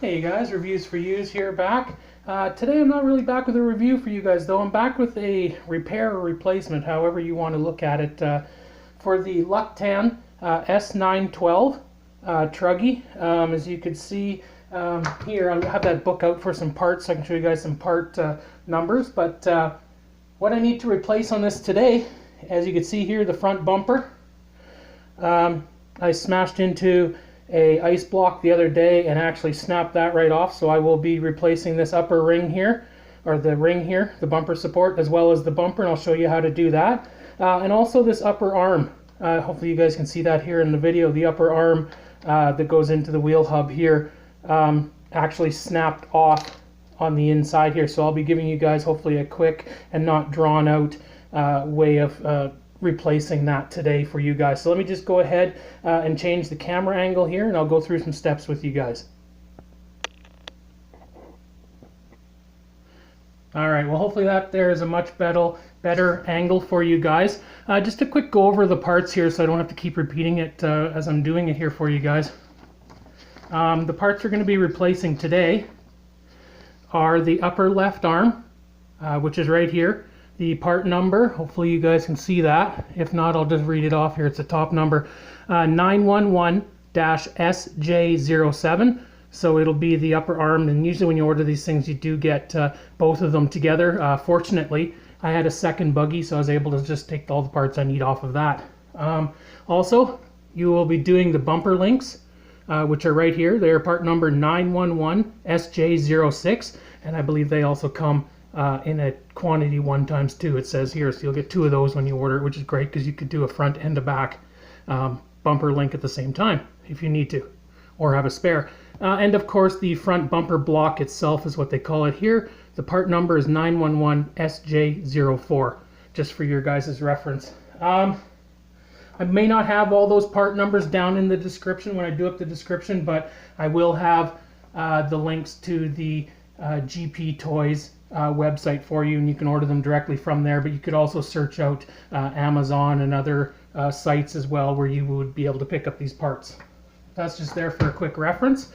Hey guys, Reviews for Yous here back. Today I'm not really back with a review for you guys though. I'm back with a repair or replacement, however you want to look at it, for the Luctan S912 Truggy. As you can see here, I have that book out for some parts so I can show you guys some part numbers. But what I need to replace on this today, as you can see here, the front bumper. I smashed into a ice block the other day and actually snapped that right off, so I will be replacing this upper ring here, or the ring here, the bumper support, as well as the bumper, and I'll show you how to do that. And also this upper arm, hopefully you guys can see that here in the video, the upper arm that goes into the wheel hub here actually snapped off on the inside here, so I'll be giving you guys hopefully a quick and not drawn out way of replacing that today for you guys. So let me just go ahead and change the camera angle here, and I'll go through some steps with you guys. Alright, well hopefully that there is a much better angle for you guys. Just a quick go over the parts here so I don't have to keep repeating it as I'm doing it here for you guys. The parts we're going to be replacing today are the upper left arm, which is right here. The part number, hopefully you guys can see that. If not, I'll just read it off here. It's the top number, 911-SJ07. So it'll be the upper arm, and usually when you order these things, you do get both of them together. Fortunately, I had a second buggy, so I was able to just take all the parts I need off of that. Also, you will be doing the bumper links, which are right here. They are part number 911-SJ06, and I believe they also come in a quantity 1x2, it says here, so you'll get 2 of those when you order it, which is great because you could do a front and a back bumper link at the same time if you need to, or have a spare. And of course the front bumper block itself is what they call it here. The part number is 911-SJ04, just for your guys' reference. I may not have all those part numbers down in the description when I do up the description, but I will have the links to the GP Toys website for you, and you can order them directly from there. But you could also search out Amazon and other sites as well where you would be able to pick up these parts. That's just there for a quick reference.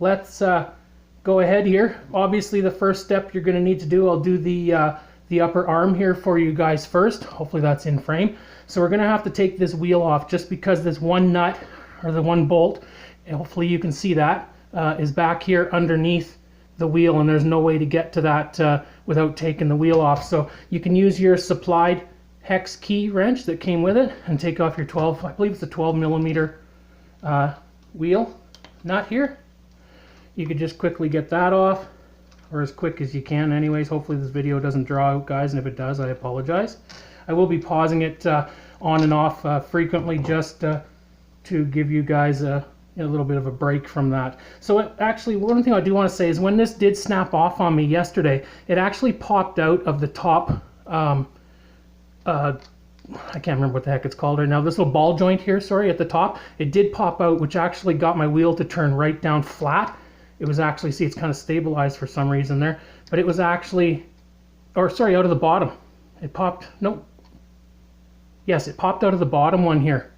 Let's go ahead here. Obviously the first step you're going to need to do, I'll do the upper arm here for you guys first. Hopefully that's in frame. So we're going to have to take this wheel off just because this one nut, or the one bolt, and hopefully you can see that, is back here underneath the wheel, and there's no way to get to that without taking the wheel off. So you can use your supplied hex key wrench that came with it and take off your 12, I believe it's a 12mm wheel nut here. You could just quickly get that off, or as quick as you can anyways. Hopefully this video doesn't draw out, guys, and if it does, I apologize. I will be pausing it on and off frequently just to give you guys a little bit of a break from that. So actually, one thing I do want to say is when this did snap off on me yesterday, it actually popped out of the top, I can't remember what the heck it's called right now, this little ball joint here, sorry, at the top. It did pop out, which actually got my wheel to turn right down flat. It was actually, see, it's kind of stabilized for some reason there, but it was actually, or sorry, out of the bottom. It popped, nope. Yes, it popped out of the bottom one here.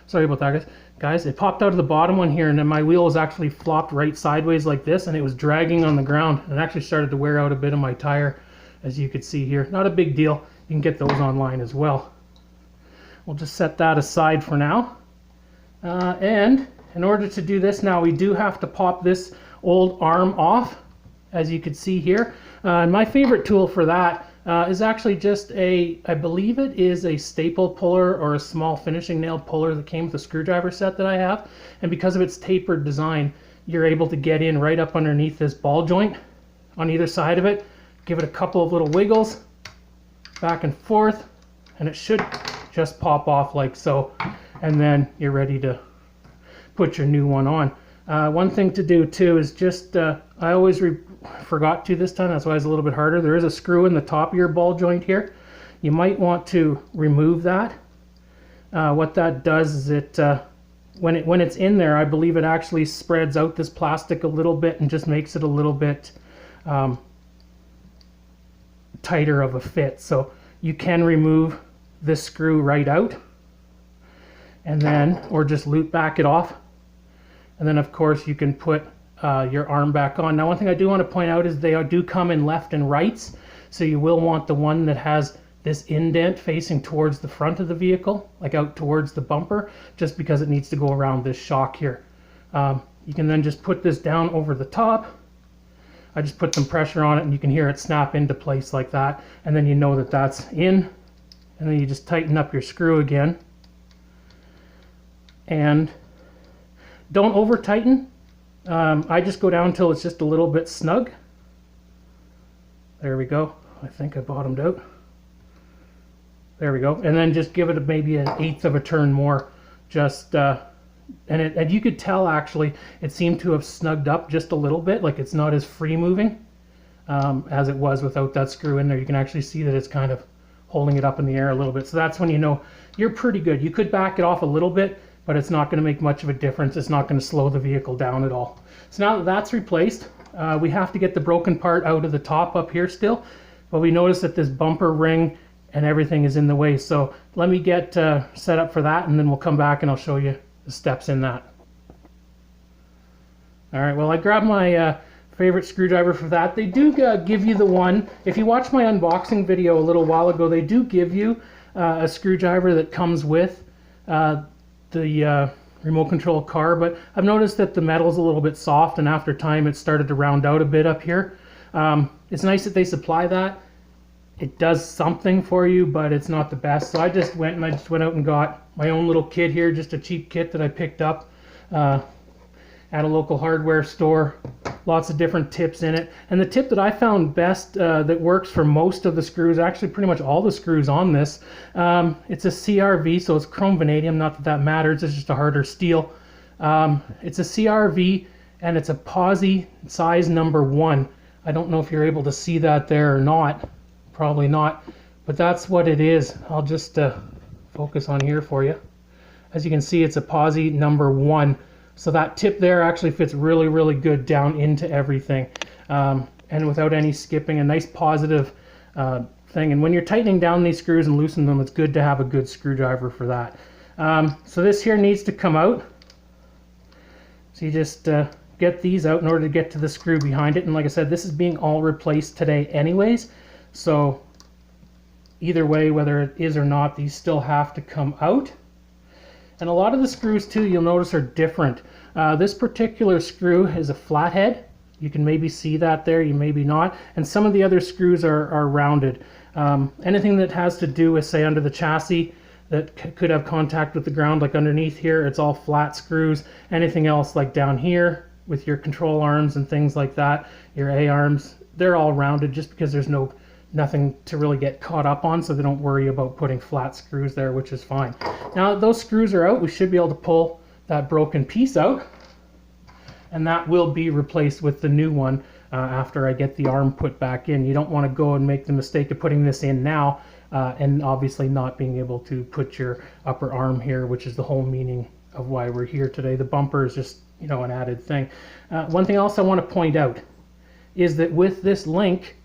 Sorry about that, guys. It popped out of the bottom one here, and then my wheel was actually flopped right sideways like this, and it was dragging on the ground. It actually started to wear out a bit of my tire, as you could see here. Not a big deal. You can get those online as well. We'll just set that aside for now. And in order to do this now, we do have to pop this old arm off, as you can see here. And my favorite tool for that is actually just I believe it is a staple puller or a small finishing nail puller that came with a screwdriver set that I have. And because of its tapered design, you're able to get in right up underneath this ball joint on either side of it. Give it a couple of little wiggles back and forth, and it should just pop off like so. And then you're ready to put your new one on. One thing to do too is just, I always forgot to this time, that's why it's a little bit harder. There is a screw in the top of your ball joint here. You might want to remove that. What that does is it, when it's in there, I believe it actually spreads out this plastic a little bit and just makes it a little bit tighter of a fit. So you can remove this screw right out, and then, or just loop back it off. And then of course you can put your arm back on. Now, one thing I do want to point out is they do come in left and rights, so you will want the one that has this indent facing towards the front of the vehicle, like out towards the bumper, just because it needs to go around this shock here. You can then just put this down over the top. I just put some pressure on it and you can hear it snap into place like that, and then you know that that's in, and then you just tighten up your screw again. And don't over tighten. I just go down until it's just a little bit snug. There we go. I think I bottomed out. There we go. And then just give it maybe an eighth of a turn more. Just and you could tell actually it seemed to have snugged up just a little bit, like it's not as free moving as it was without that screw in there. You can actually see that it's kind of holding it up in the air a little bit. So that's when you know you're pretty good. You could back it off a little bit, but it's not going to make much of a difference. It's not going to slow the vehicle down at all. So now that that's replaced, we have to get the broken part out of the top up here still, but we notice that this bumper ring and everything is in the way. So let me get set up for that, and then we'll come back and I'll show you the steps in that. All right, well, I grabbed my favorite screwdriver for that. They do give you the one, if you watch my unboxing video a little while ago, they do give you a screwdriver that comes with the remote control car, but I've noticed that the metal's a little bit soft, and after time it started to round out a bit up here. It's nice that they supply that. It does something for you, but it's not the best. So I just went out and got my own little kit here, just a cheap kit that I picked up at a local hardware store. Lots of different tips in it. And the tip that I found best that works for most of the screws, actually pretty much all the screws on this, it's a CRV, so it's chrome vanadium, not that that matters, it's just a harder steel. It's a CRV and it's a posi size number 1. I don't know if you're able to see that there or not. Probably not, but that's what it is. I'll just focus on here for you. As you can see, it's a posi number 1. So that tip there actually fits really, really good down into everything, and without any skipping, a nice positive thing. And when you're tightening down these screws and loosening them, it's good to have a good screwdriver for that. So this here needs to come out. So you just get these out in order to get to the screw behind it. And like I said, this is being all replaced today anyways. So either way, whether it is or not, these still have to come out. And a lot of the screws too, you'll notice, are different. This particular screw is a flathead. You can maybe see that there, you maybe not. And some of the other screws are rounded. Anything that has to do with, say, under the chassis that could have contact with the ground, like underneath here, it's all flat screws. Anything else like down here with your control arms and things like that, your A-arms, they're all rounded just because there's nothing to really get caught up on, so they don't worry about putting flat screws there, which is fine. Now that those screws are out, we should be able to pull that broken piece out, and that will be replaced with the new one after I get the arm put back in. You don't want to go and make the mistake of putting this in now and obviously not being able to put your upper arm here, which is the whole meaning of why we're here today. The bumper is just, you know, an added thing. One thing else I want to point out is that with this link,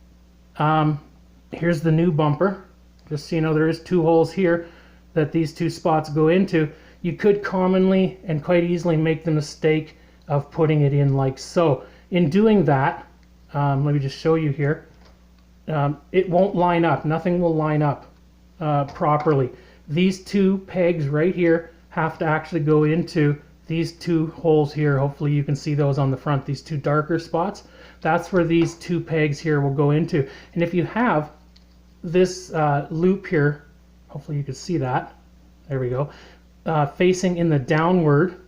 here's the new bumper. Just so you know, there is 2 holes here that these 2 spots go into. You could commonly and quite easily make the mistake of putting it in like so. In doing that, let me just show you here. It won't line up. Nothing will line up properly. These 2 pegs right here have to actually go into these 2 holes here. Hopefully you can see those on the front, these 2 darker spots. That's where these 2 pegs here will go into. And if you have this loop here, hopefully you can see that, there we go, facing in the downward,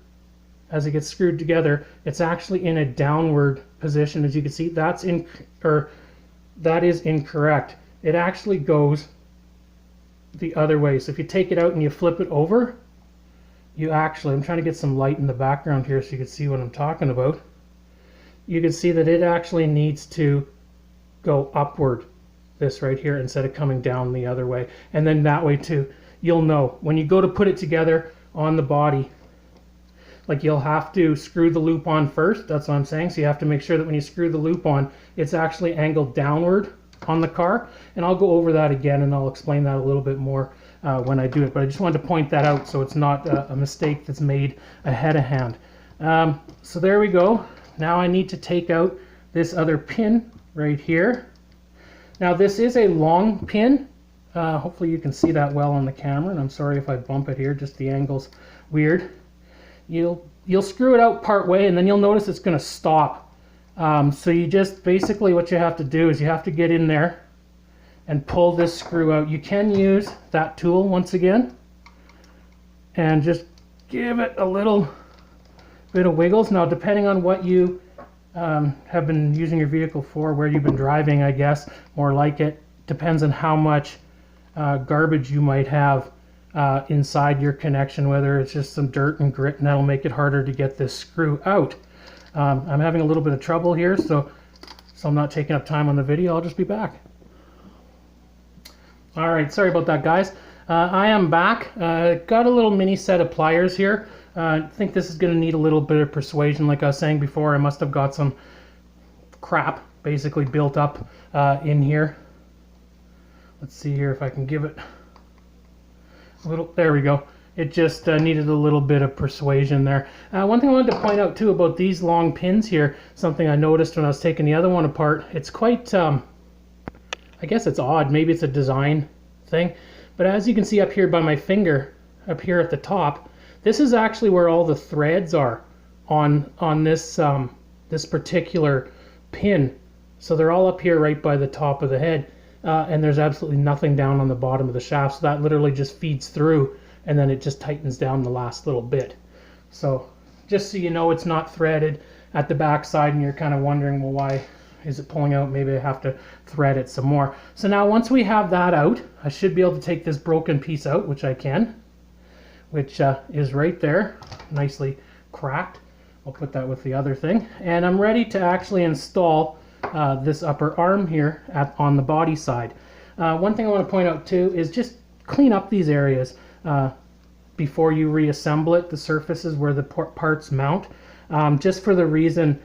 as it gets screwed together, it's actually in a downward position. As you can see, that is incorrect. It actually goes the other way. So if you take it out and you flip it over, you actually, I'm trying to get some light in the background here so you can see what I'm talking about. You can see that it actually needs to go upward, this right here, instead of coming down the other way. And then that way too, you'll know when you go to put it together on the body, like you'll have to screw the loop on first. That's what I'm saying. So you have to make sure that when you screw the loop on, it's actually angled downward on the car. And I'll go over that again and I'll explain that a little bit more when I do it. But I just wanted to point that out so it's not a mistake that's made ahead of hand. So there we go. Now I need to take out this other pin right here. Now this is a long pin. Hopefully you can see that well on the camera, and I'm sorry if I bump it here, just the angle's weird. You'll screw it out part way, and then you'll notice it's going to stop. So you just, basically what you have to do is you have to get in there and pull this screw out. You can use that tool once again and just give it a little bit of wiggles. Now depending on what you have been using your vehicle for, where you've been driving, I guess, more like it, depends on how much garbage you might have inside your connection, whether it's just some dirt and grit, and that'll make it harder to get this screw out. I'm having a little bit of trouble here, so I'm not taking up time on the video. I'll just be back. Alright, sorry about that, guys. I am back. Got a little mini set of pliers here. I think this is going to need a little bit of persuasion. Like I was saying before, I must have got some crap basically built up in here. Let's see here if I can give it a little. There we go. It just needed a little bit of persuasion there. One thing I wanted to point out too about these long pins here, something I noticed when I was taking the other one apart, it's quite, I guess it's odd, maybe it's a design thing, but as you can see up here by my finger, up here at the top, this is actually where all the threads are on this, this particular pin. So they're all up here right by the top of the head. And there's absolutely nothing down on the bottom of the shaft, so that literally just feeds through, and then it just tightens down the last little bit. So just so you know, it's not threaded at the back side, and you're kind of wondering, well, why is it pulling out? Maybe I have to thread it some more. So now once we have that out, I should be able to take this broken piece out, which I can, which is right there, nicely cracked. I'll put that with the other thing, and I'm ready to actually install this upper arm here on the body side. One thing I want to point out too is just clean up these areas before you reassemble it, the surfaces where the parts mount, just for the reason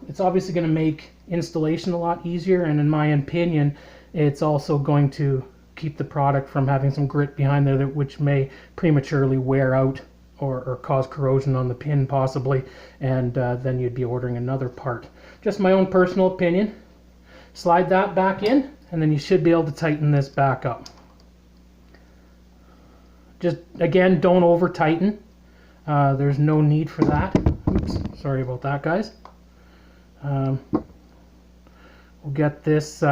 it's obviously going to make installation a lot easier, and in my opinion it's also going to keep the product from having some grit behind there which may prematurely wear out or cause corrosion on the pin possibly, and then you'd be ordering another part. Just my own personal opinion. Slide that back in, and then you should be able to tighten this back up. Just, again, don't over tighten. There's no need for that. Oops, sorry about that, guys. We'll get this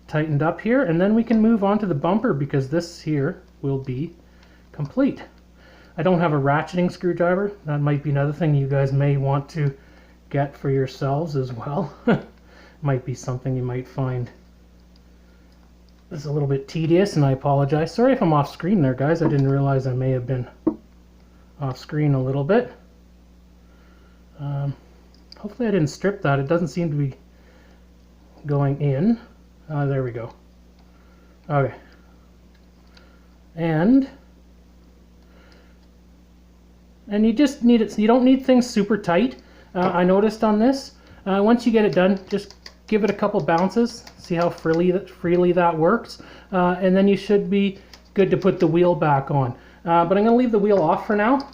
tightened up here, and then we can move on to the bumper, because this here will be complete. I don't have a ratcheting screwdriver. That might be another thing you guys may want to get for yourselves as well. Might be something you might find this is a little bit tedious, and I apologize. Sorry if I'm off screen there, guys. I didn't realize I may have been off screen a little bit. Hopefully I didn't strip that. It doesn't seem to be going in. There we go. Okay. And you just need it. You don't need things super tight. I noticed on this, once you get it done, just give it a couple bounces, see how freely that works, and then you should be good to put the wheel back on. But I'm going to leave the wheel off for now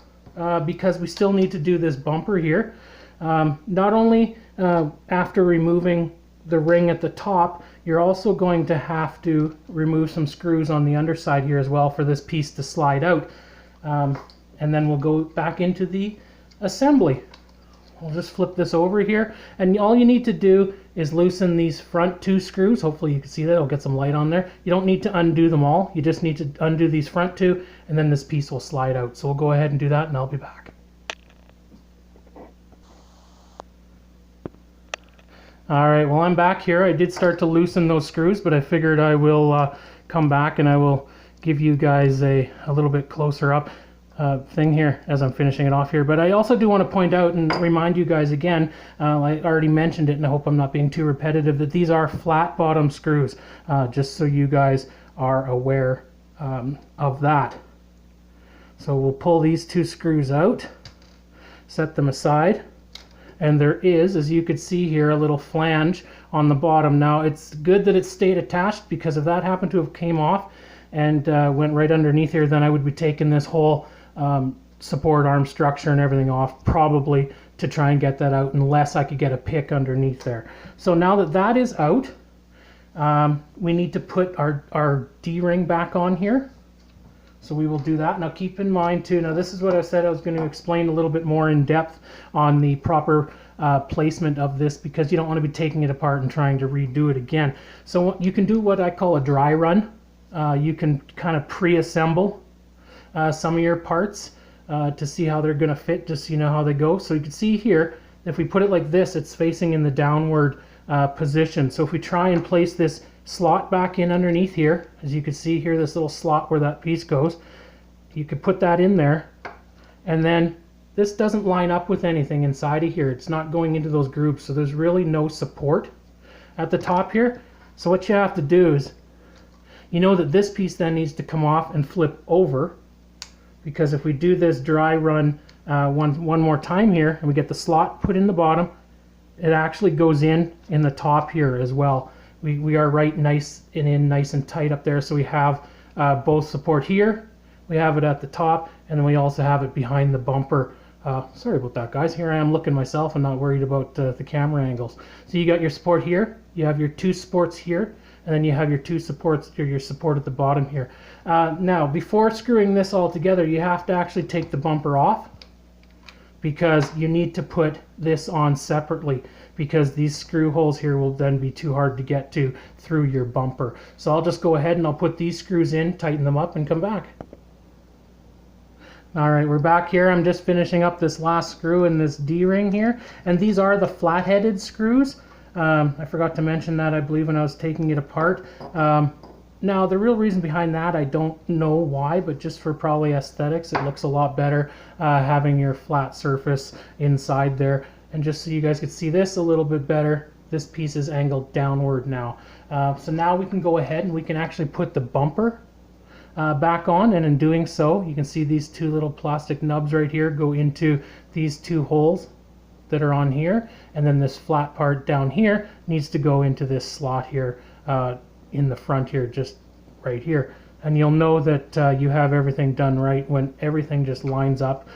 because we still need to do this bumper here. Not only after removing the ring at the top, you're also going to have to remove some screws on the underside here as well for this piece to slide out. And then we'll go back into the assembly. We'll just flip this over here, and all you need to do is loosen these front two screws. Hopefully you can see that. I'll get some light on there. You don't need to undo them all. You just need to undo these front two, and then this piece will slide out. So we'll go ahead and do that, and I'll be back. Alright, well, I'm back here. I did start to loosen those screws, but I figured I will come back and I will give you guys a little bit closer up thing here as I'm finishing it off here. But I also do want to point out and remind you guys again, I already mentioned it and I hope I'm not being too repetitive, that these are flat bottom screws, just so you guys are aware of that. So we'll pull these two screws out, set them aside, and there is, as you could see here, a little flange on the bottom. Now it's good that it stayed attached, because if that happened to have came off and went right underneath here, then I would be taking this whole support arm structure and everything off, probably to try and get that out unless I could get a pick underneath there. So now that that is out, we need to put our D-ring back on here. So we will do that. Now keep in mind too, now this is what I said I was going to explain a little bit more in depth on the proper placement of this, because you don't want to be taking it apart and trying to redo it again. So you can do what I call a dry run. You can kind of pre-assemble some of your parts to see how they're going to fit, just so you know how they go. So you can see here, if we put it like this, it's facing in the downward position. So if we try and place this slot back in underneath here, as you can see here, this little slot where that piece goes, you could put that in there, and then this doesn't line up with anything inside of here. It's not going into those grooves, so there's really no support at the top here. So what you have to do is, you know that this piece then needs to come off and flip over, because if we do this dry run one more time here, and we get the slot put in the bottom, it actually goes in the top here as well. We are right nice and tight up there, so we have both support here, we have it at the top, and then we also have it behind the bumper. Sorry about that, guys. Here I am looking myself and not worried about the camera angles. So you got your support here, you have your two supports here, and then you have your two supports, or your support at the bottom here. Now, before screwing this all together, you have to actually take the bumper off, because you need to put this on separately, because these screw holes here will then be too hard to get to through your bumper. So I'll just go ahead and I'll put these screws in, tighten them up, and come back. Alright, we're back here. I'm just finishing up this last screw in this D-ring here, and these are the flat-headed screws. I forgot to mention that, I believe, when I was taking it apart. Now, the real reason behind that, I don't know why, but just for probably aesthetics, it looks a lot better having your flat surface inside there. And just so you guys could see this a little bit better, this piece is angled downward now. So now we can go ahead and we can actually put the bumper back on, and in doing so, you can see these two little plastic nubs right here go into these two holes that are on here, and then this flat part down here needs to go into this slot here in the front here, just right here. And you'll know that you have everything done right when everything just lines up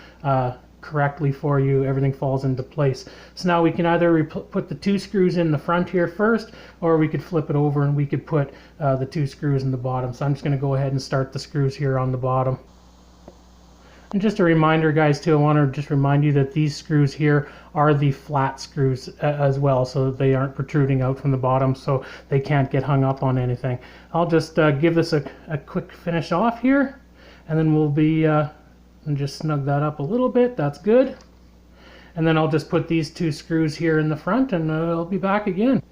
correctly for you, everything falls into place. So now we can either put the two screws in the front here first, or we could flip it over and we could put the two screws in the bottom. So I'm just going to go ahead and start the screws here on the bottom. And just a reminder, guys, too, I want to just remind you that these screws here are the flat screws as well, so they aren't protruding out from the bottom, so they can't get hung up on anything. I'll just give this a quick finish off here, and then we'll be and just snug that up a little bit. That's good. And then I'll just put these two screws here in the front, and I'll be back again.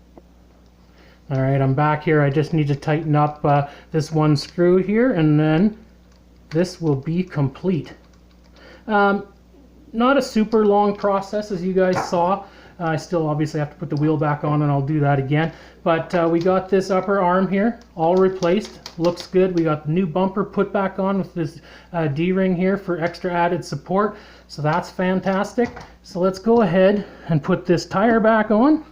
All right, I'm back here. I just need to tighten up this one screw here, and then this will be complete. Not a super long process, as you guys saw. I still obviously have to put the wheel back on, and I'll do that again. But we got this upper arm here all replaced. Looks good. We got the new bumper put back on with this D-ring here for extra added support. So that's fantastic. So let's go ahead and put this tire back on.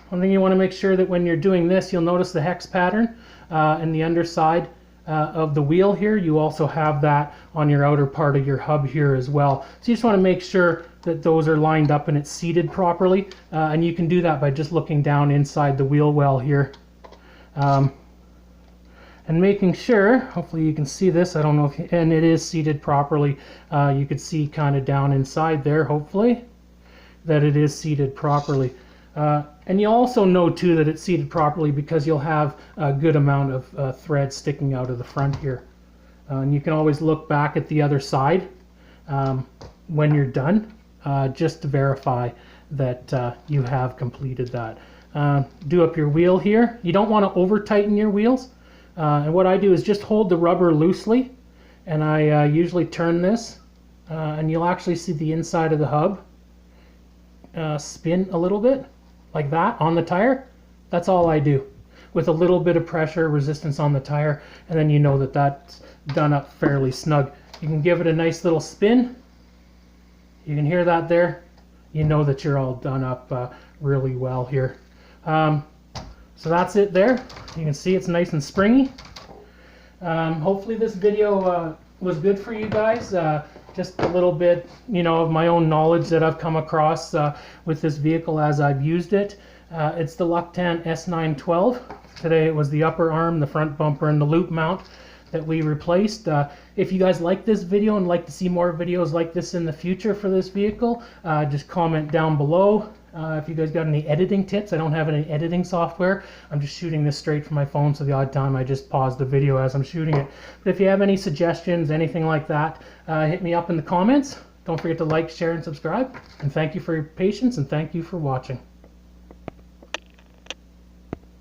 One thing you want to make sure that when you're doing this, you'll notice the hex pattern in the underside of the wheel here. You also have that on your outer part of your hub here as well. So you just want to make sure that those are lined up and it's seated properly, and you can do that by just looking down inside the wheel well here and making sure, hopefully you can see this, I don't know if, and it is seated properly. You could see kind of down inside there, hopefully, that it is seated properly. And you also know too that it's seated properly because you'll have a good amount of thread sticking out of the front here. And you can always look back at the other side when you're done, just to verify that you have completed that. Do up your wheel here. You don't want to over tighten your wheels. And what I do is just hold the rubber loosely, and I usually turn this, and you'll actually see the inside of the hub spin a little bit like that on the tire. That's all I do, with a little bit of pressure resistance on the tire, and then you know that that's done up fairly snug. You can give it a nice little spin. You can hear that there. You know that you're all done up really well here. So that's it there. You can see it's nice and springy. Hopefully this video was good for you guys. just a little bit, you know, of my own knowledge that I've come across with this vehicle as I've used it. It's the Luctan S912. Today it was the upper arm, the front bumper, and the loop mount that we replaced. If you guys like this video and like to see more videos like this in the future for this vehicle, just comment down below. If you guys got any editing tips, I don't have any editing software. I'm just shooting this straight from my phone, so the odd time I just pause the video as I'm shooting it. But if you have any suggestions, anything like that, hit me up in the comments. Don't forget to like, share, and subscribe. And thank you for your patience, and thank you for watching.